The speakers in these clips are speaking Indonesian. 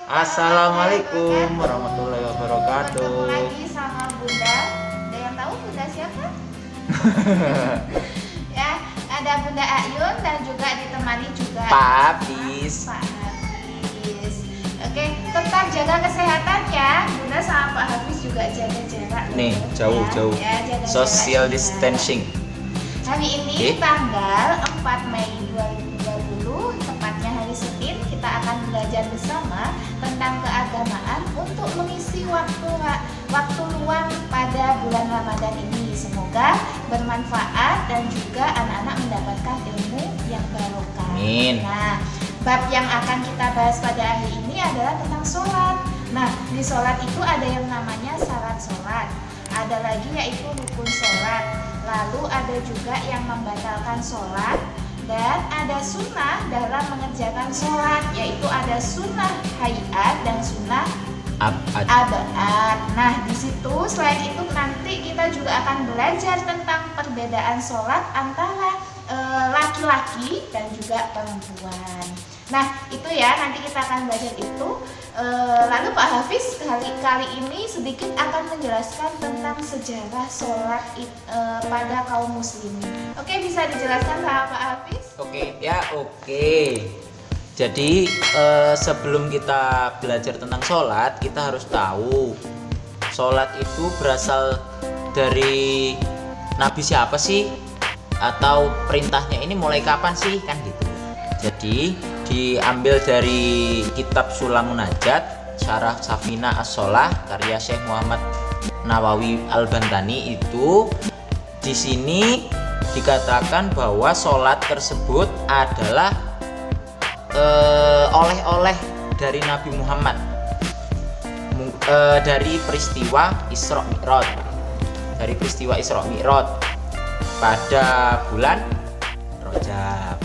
Assalamualaikum warahmatullahi wabarakatuh. Ketemu lagi sama Bunda. Ada yang tahu Bunda siapa? Ya, ada Bunda Ayun dan juga ditemani juga Pak Hafiz. Pak Hafiz. Oke, tetap jaga kesehatan ya. Bunda sama Pak Hafiz juga jaga jarak. Nih, loh, jauh-jauh. Ya, jaga Social jarak juga. distancing. Hari ini tanggal 4 Mei 2020, tepatnya hari Senin, kita akan belajar bersama tentang keagamaan untuk mengisi waktu luang pada bulan Ramadan ini. Semoga bermanfaat dan juga anak-anak mendapatkan ilmu yang barokah. Amin. Nah, bab yang akan kita bahas pada hari ini adalah tentang sholat. Nah, di sholat itu ada yang namanya syarat sholat, ada lagi yaitu rukun sholat, lalu ada juga yang membatalkan sholat, dan ada sunnah dalam mengerjakan sholat, yaitu ada sunnah hayat dan sunnah abad. Nah, di situ selain itu nanti kita juga akan belajar tentang perbedaan sholat antara laki-laki dan juga perempuan. Nah, itu ya, nanti kita akan belajar itu. Lalu Pak Hafiz kali ini sedikit akan menjelaskan tentang sejarah sholat pada kaum muslimin. Oke, bisa dijelaskan sama Pak Hafiz? Oke. Jadi sebelum kita belajar tentang sholat, kita harus tahu sholat itu berasal dari Nabi siapa sih? Atau perintahnya ini mulai kapan sih? Kan gitu. Jadi diambil dari kitab Sulamun Najat, Syarah Safina As-Sholah karya Syekh Muhammad Nawawi Al-Bantani. Itu di sini dikatakan bahwa sholat tersebut adalah oleh-oleh dari Nabi Muhammad dari peristiwa Isra Mi'raj. Dari peristiwa Isra Mi'raj pada bulan Rajab.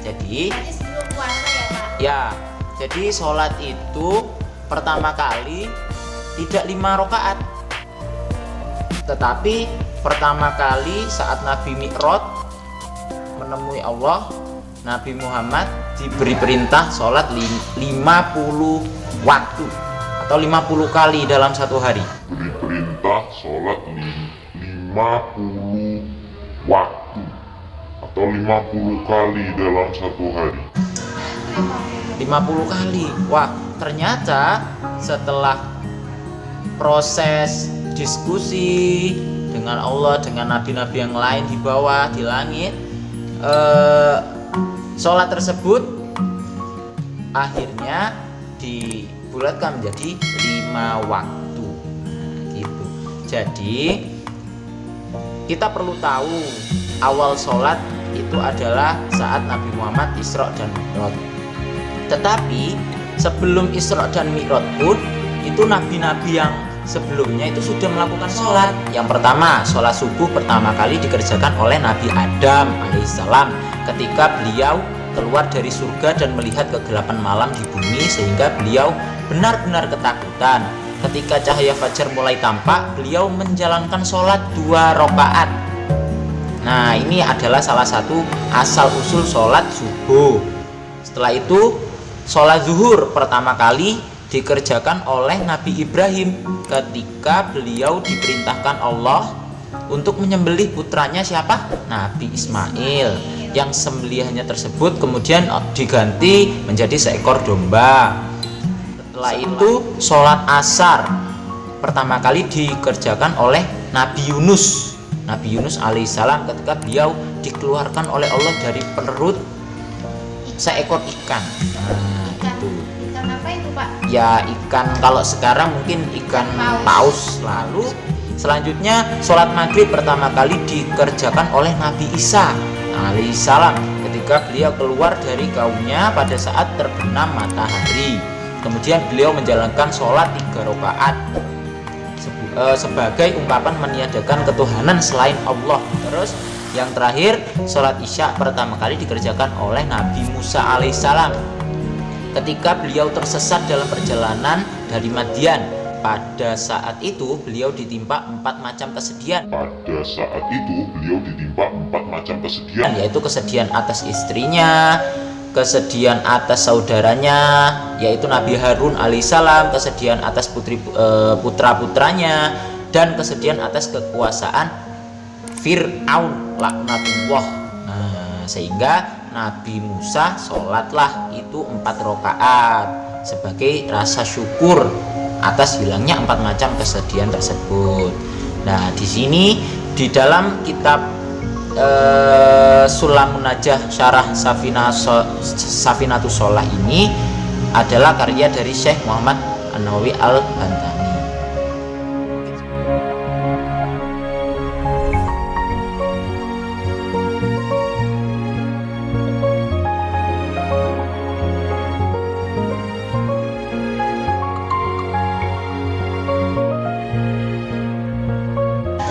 Jadi sebelum puasa ya Pak? Ya, jadi sholat itu pertama kali tidak 5 rakaat, tetapi pertama kali saat Nabi Mi'raj menemui Allah, Nabi Muhammad diberi perintah sholat 50 waktu atau 50 kali dalam satu hari. Diberi perintah sholat 50 waktu atau 50 kali dalam satu hari. 50 kali. Wah, ternyata setelah proses diskusi dengan Allah, dengan nabi-nabi yang lain di bawah, di langit, sholat tersebut akhirnya dibulatkan menjadi 5 waktu. Gitu. Jadi kita perlu tahu awal sholat itu adalah saat Nabi Muhammad Isra dan Mi'raj. Tetapi sebelum Isra dan Mi'raj pun itu nabi-nabi yang sebelumnya itu sudah melakukan sholat. Yang pertama, sholat subuh pertama kali dikerjakan oleh Nabi Adam alaihissalam ketika beliau keluar dari surga dan melihat kegelapan malam di bumi sehingga beliau benar-benar ketakutan. Ketika cahaya fajar mulai tampak, beliau menjalankan sholat 2 rakaat. Nah, ini adalah salah satu asal-usul sholat subuh. Setelah itu, sholat zuhur pertama kali dikerjakan oleh Nabi Ibrahim ketika beliau diperintahkan Allah untuk menyembelih putranya siapa? Nabi Ismail. Yang sembelihannya tersebut kemudian diganti menjadi seekor domba. Setelah itu, sholat asar pertama kali dikerjakan oleh Nabi Yunus. Nabi Yunus alaihissalam ketika beliau dikeluarkan oleh Allah dari perut seekor ikan. Nah, itu. Ikan apa itu Pak? Ya, ikan, kalau sekarang mungkin ikan paus. Lalu selanjutnya sholat maghrib pertama kali dikerjakan oleh Nabi Isa alaihissalam ketika beliau keluar dari kaumnya pada saat terbenam matahari. Kemudian beliau menjalankan sholat 3 rakaat sebagai ungkapan meniadakan ketuhanan selain Allah. Terus yang terakhir, sholat isya pertama kali dikerjakan oleh Nabi Musa alaihissalam ketika beliau tersesat dalam perjalanan dari Madian. Pada saat itu beliau ditimpa 4 macam kesedihan. Yaitu kesedihan atas istrinya, kesedihan atas saudaranya yaitu Nabi Harun alaihissalam, kesedihan atas putra-putranya, dan kesedihan atas kekuasaan Fir'aun laknatullah. Nah, sehingga Nabi Musa sholatlah itu 4 rakaat sebagai rasa syukur atas hilangnya 4 macam kesedihan tersebut. Nah, di sini di dalam kitab Sulamun Najah Syarah Safinatus Sholah ini adalah karya dari Syekh Muhammad An-Nawawi Al-Bantani.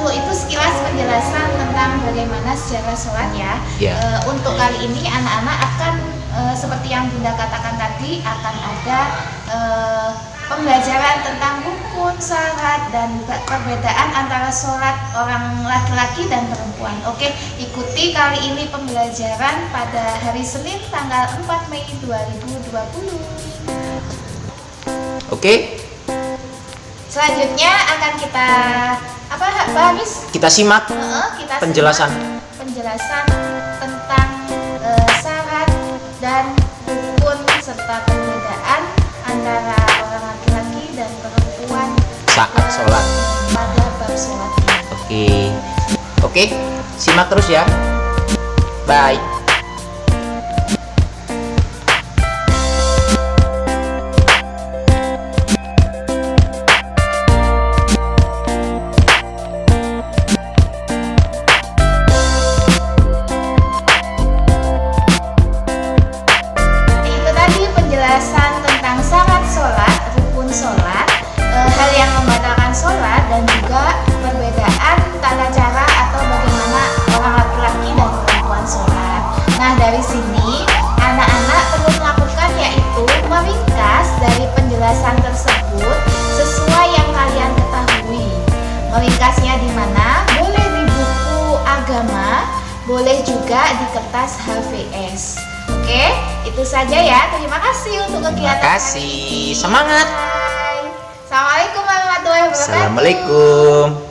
Itu sekilas penjelasan tentang bagaimana sejarah sholat ya. Untuk kali ini anak-anak akan seperti yang Bunda katakan tadi, akan ada pembelajaran tentang rukun, syarat, dan perbedaan antara sholat orang laki-laki dan perempuan. Oke, ikuti kali ini pembelajaran pada hari Senin tanggal 4 Mei 2020. Oke. Selanjutnya akan kita Pak Hamis? Kita simak penjelasan tentang syarat dan rukun serta perbedaan antara orang laki-laki dan perempuan saat sholat pada bab sholat. Oke, simak terus ya. Bye. Tentang syarat sholat, rukun sholat, hal yang membatalkan sholat, dan juga perbedaan tata cara atau bagaimana orang laki-laki dan perempuan sholat. Nah, dari sini anak-anak perlu melakukan yaitu meringkas dari penjelasan tersebut sesuai yang kalian ketahui. Meringkasnya di mana? Boleh di buku agama, boleh juga di kertas HVS. Oke, itu saja ya. Terima kasih untuk kegiatan. Terima kasih. Semangat. Bye. Assalamualaikum warahmatullahi wabarakatuh. Assalamualaikum.